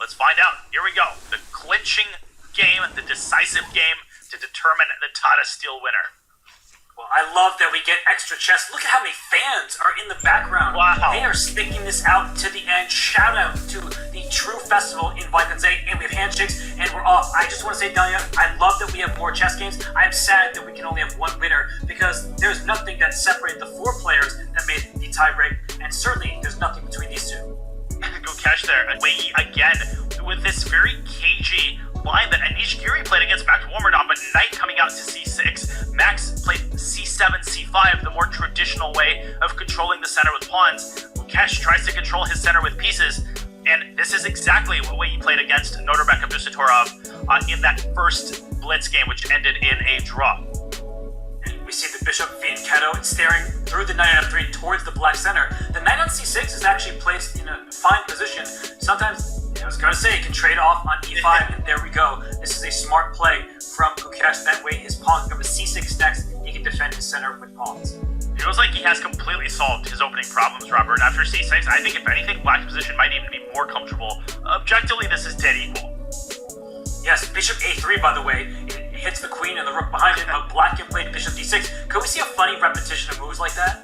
Let's find out. Here we go. The clinching game, the decisive game to determine the Tata Steel winner. Well, I love that we get extra chess. Look at how many fans are in the background. Wow. They are sticking this out to the end. Shout out to the true festival in Wijk, and we have handshakes, and we're off. I just want to say, Danya, I love that we have more chess games. I'm sad that we can only have one winner because there's nothing that separated the 4 players that made the tiebreak, and certainly there's nothing between these two. Gukesh there, Wei Yi again with this very cagey line that Anish Giri played against Max Warmerdon, but Knight coming out to c6. Max played c7, c5, the more traditional way of controlling the center with pawns. Gukesh tries to control his center with pieces, and this is exactly what Wei Yi played against Norbek Abdusatorov in that first blitz game, which ended in a draw. We see the bishop being Keto staring through the knight on f3 towards the black center. The knight on c6 is actually placed in a fine position. Sometimes, I was going to say, it can trade off on e5, and there we go. This is a smart play from Gukesh. That way his pawn becomes c6 next. He can defend his center with pawns. It feels like he has completely solved his opening problems, Robert. After c6, I think if anything, black's position might even be more comfortable. Objectively, this is dead equal. Yes, bishop a3, by the way. It hits the queen and the rook behind it, but black can play bishop d6. Could we see a funny repetition of moves like that?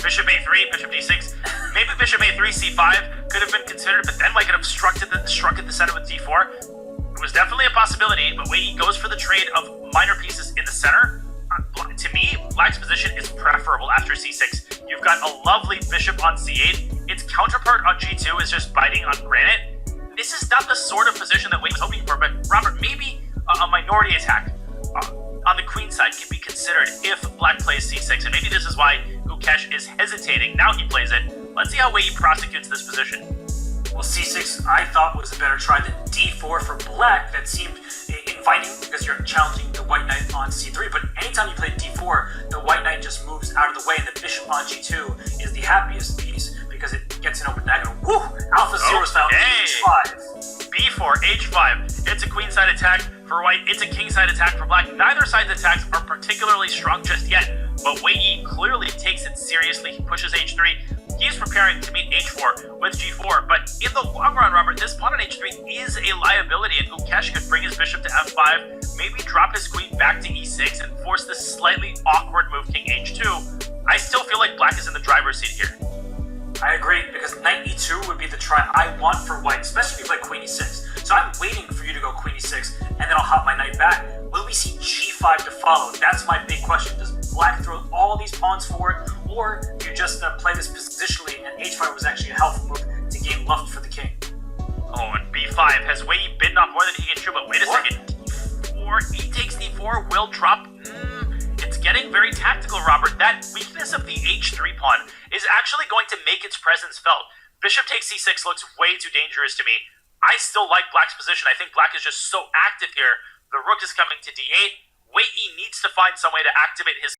Bishop a3, bishop d6. Maybe bishop a3, c5 could have been considered, but then Wei could have struck at the center with d4. It was definitely a possibility, but Wei Yi goes for the trade of minor pieces in the center. To me, black's position is preferable after c6. You've got a lovely bishop on c8. Its counterpart on g2 is just biting on granite. This is not the sort of position that Wei was hoping for, but Robert, maybe a minority attack on the queen side can be considered if black plays c6, and maybe this is why Gukesh is hesitating. Now he plays it. Let's see how Wei Yi prosecutes this position. Well, c6 I thought was a better try than d4 for black. That seemed inviting because you're challenging the white knight on c3, but anytime you play d4, the white knight just moves out of the way, and the bishop on g2 is the happiest piece because it gets an open diagonal. Woo! Alpha zeros found h5. b4, h5. It's a queenside attack for white. It's a kingside attack for black. Neither side's attacks are particularly strong just yet, but Wei Yi clearly takes it seriously. He pushes h3. He's preparing to meet h4 with g4, but in the long run, Robert, this pawn on h3 is a liability, and Gukesh could bring his bishop to f5, maybe drop his queen back to e6, and force this slightly awkward move king h2. I still feel like black is in the driver's seat here. I agree, because knight e2 would be the try I want for white, especially if you play queen e6. So I'm waiting for you to go queen e6, and then I'll hop my knight back. Will we see g5 to follow? That's my big question. Does black throw all these pawns forward, or do you just play this positionally, and h5 was actually a helpful move to gain luft for the king? Oh, and b5 has Wei Yi bitten off more than he can chew, but wait a second. d4, he takes d4, will drop. It's getting very tactical, Robert. That weakness of the h3 pawn is actually going to make its presence felt. Bishop takes c6 looks way too dangerous to me. I still like black's position. I think black is just so active here. The rook is coming to d8. Wei Yi needs to find some way to activate his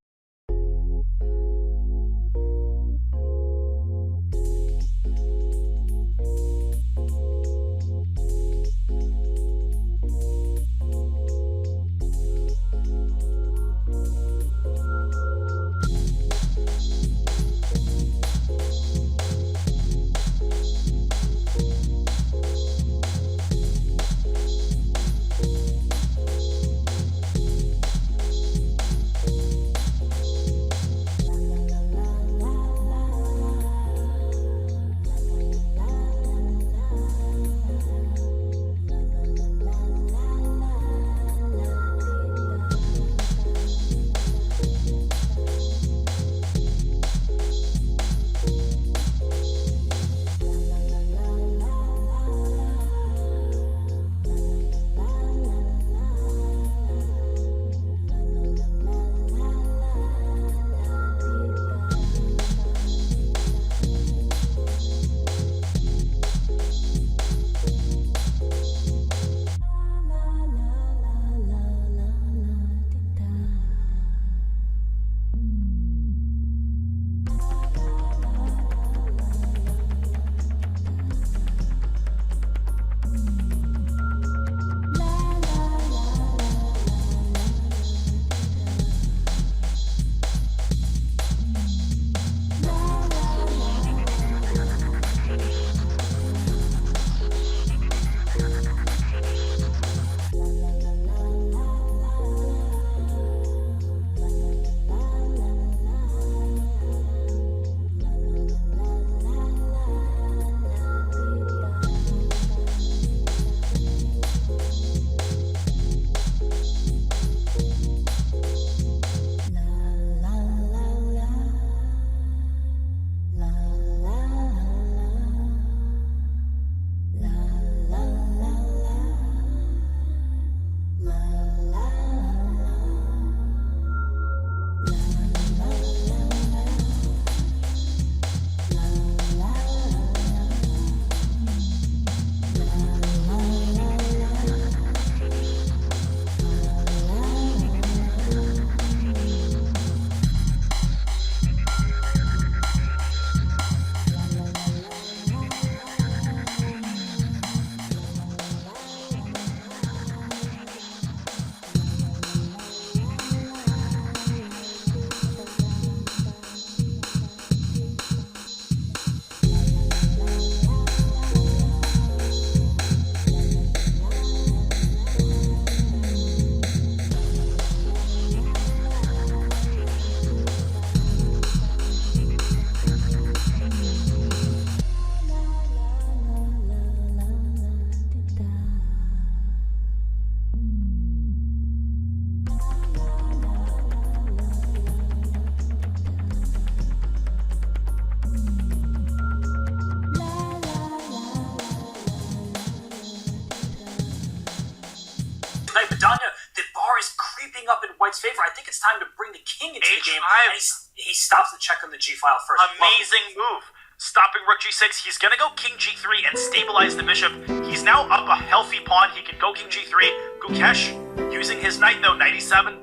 White's favor. I think it's time to bring the king into the game. H5. And he stops the check on the G file first. Amazing move. Stopping rook g6. He's going to go king g3 and stabilize the bishop. He's now up a healthy pawn. He can go king g3. Gukesh using his knight, though. Knight e7.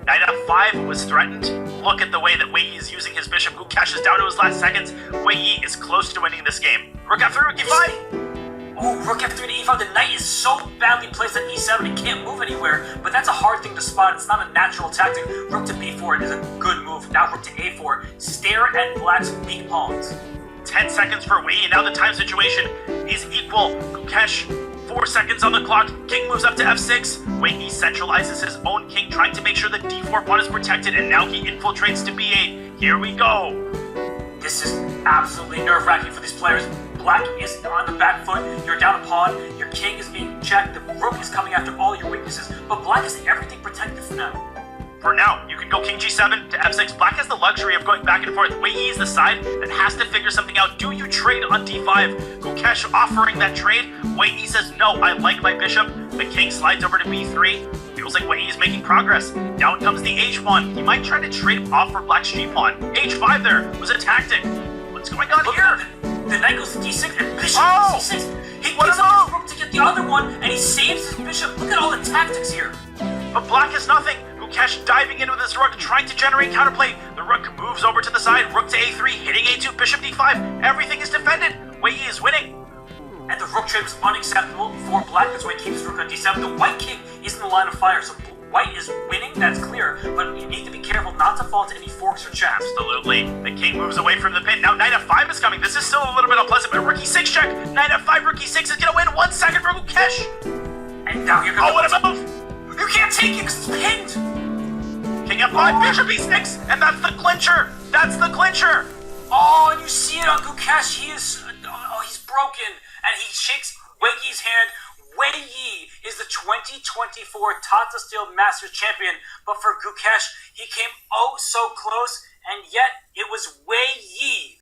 Knight f5 was threatened. Look at the way that Wei Yi is using his bishop. Gukesh is down to his last seconds. Wei Yi is close to winning this game. Rook f3, rook e5. Oh, rook f3 to e5. The knight is so badly placed at e7 it can't move anywhere. But that's a hard thing to spot. It's not a natural tactic. Rook to b4 is a good move. Now rook to a4. Stare at black's weak pawns. 10 seconds for Wei Yi. Now the time situation is equal. Gukesh, 4 seconds on the clock. King moves up to f6. Wei Yi centralizes his own king, trying to make sure the d4 pawn is protected, and now he infiltrates to b8. Here we go. This is absolutely nerve-wracking for these players. Black is on the back foot. You're down a pawn. Your king is being checked. The rook is coming after all your weaknesses. But black has everything protected for now. For now, you can go king g7 to f6. Black has the luxury of going back and forth. Wei Yi is the side that has to figure something out. Do you trade on d5? Gukesh offering that trade. Wei Yi says, no, I like my bishop. The king slides over to b3. Feels like Wei Yi is making progress. Down comes the h pawn. He might try to trade off for black's g pawn. h5 there was a tactic. What's going on here? The knight goes to d6 and bishop to c6. He What gives a up his move! rook to get the other one, and he saves his bishop. Look at all the tactics here. But black has nothing. Gukesh diving in with his rook, trying to generate counterplay. The rook moves over to the side. Rook to a3, hitting a2, bishop d5. Everything is defended. Wei Yi is winning. And the rook trade was unacceptable for black. That's why he keeps his rook on d7. The white king is in the line of fire, so white is winning. That's clear. But you need to be careful not to fall into any forks or traps. Absolutely. The king moves away from the pin. Now knight f5 is coming. This is still a little bit unpleasant, but rook e6 check. Knight f5, rook e6 is going to win. 1 second for Gukesh. And now here comes Oh, what a move! You can't take it because it's pinned. King f5, bishop e6, and that's the clincher. That's the clincher. Oh, and you see it on Gukesh. He's broken. And he shakes Wei Yi's hand. Wei Yi is the 2024 Tata Steel Masters champion. But for Gukesh, he came oh so close, and yet it was Wei Yi